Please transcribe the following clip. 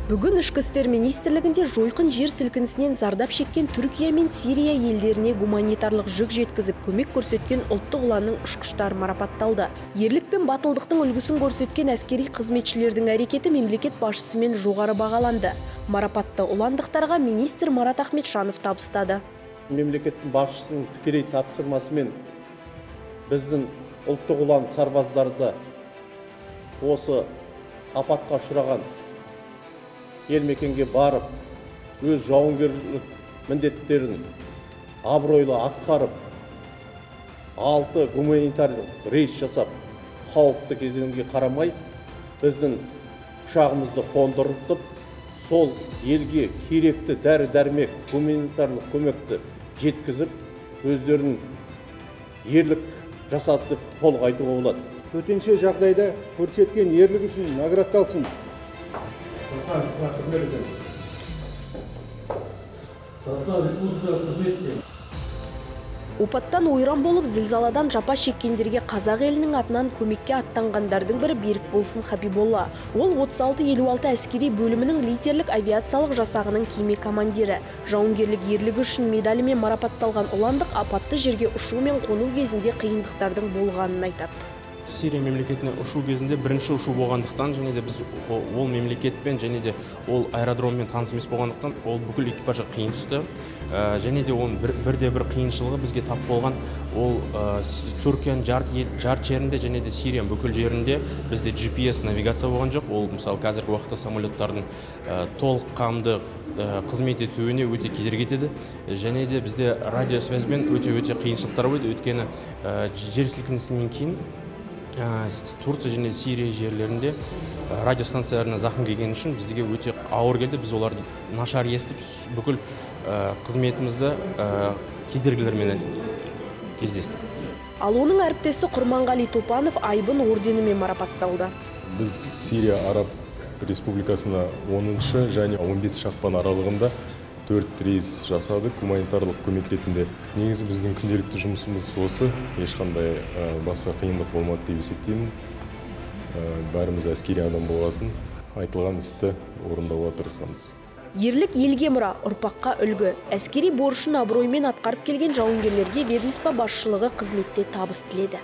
Бүгін Ішкі істер министрлігінде жойқын жер сілкінісінен зардап шеккен Түркия мен Сирия елдеріне гуманитарлық жүк жеткізіп көмек көрсеткен ұлттық ұланның ұшқыштары марапатталды. Ерлік пен батылдықтың үлгісін көрсеткен әскери қызметшілердің әрекеті мемлекет басшысымен жоғары бағаланды. Марапатты ұландықтарға министр Марат Ахметжанов табыстады. Мемлекеттің басшысының тікелей тапсырмасымен біздің ұлттық ұлан сарбаздарды осы апатқа ұшыраған ел мекенге барып, өз жауынгерлік міндеттерін абыройлы атқарып, 6 гуманитарлық рейс жасап, қауіпті кезеңге қарамай, біздің ұшағымызды қондыртып, сол елге керекті дәрі-дәрмек, гуманитарлық көмекті жеткізіп, өздерінің ерлік жасады деп толық айтуға болады. Төтенше жағдайда көрсеткен ерлік үшін наградталсын. Опаттан ойран болып, зілзаладан жапа шеккендерге қазақ елінің атынан көмекке аттанғандардың бірі Берік Болсын Хабиболла. Ол 36-56 әскери бөлімінің лидерлік авиациялық жасағының кеме командирі. Жауынгерлік ерлігі үшін медалімен марапатталған ұландық апатты жерге ұшу мен қону кезінде қиындықтардың болғанын айтады. Сирия мемлекетіне ұшу кезінде бірінші ұшу болғандықтан, және де біз ол мемлекетпен, және де ол аэродроммен таныс емес болғандықтан, ол бүкіл экипажға қиын түсті. Және де оның бір қиыншылығы бізге тап болған, ол Түркияның жарт жерінде, және де Сирияның бүкіл жерінде бізде GPS навигация болған жоқ. Ол мысалы қазіргі уақытта самолеттардың толыққанды қызмет етуіне өте кедергі етеді. Және де бізде радиосвязьбен өте қиыншылықтар болды. Өйткені жер сілкінісінен кейін Турция және Сирия жерлерінде радиостанцияларына зақым келген үшін бізге өте ауыр келді. Біз оларды нашар естіп, бүкіл қызметімізді кедергілермен кездестік. Ал оның әріптесі Құрманғали Топанов айбын орденімен марапатталды. Біз Сирия Араб Республикасына 10 және 15 ақпан аралығында 4 рейс жасадық гуманитарлық көмек ретінде. Негізі біздің күнделікті жұмысымыз осы, ешқандай басқа қиындық болмады деп есептеймін. Бәріміз әскери адам болғасын, айтылған істі орындауға тырысамыз. Ерлік елге мұра, ұрпаққа үлгі. Әскери борышын абыроймен атқарып келген жауынгерлерге ведомство басшылығы қызметте табыс тіледі.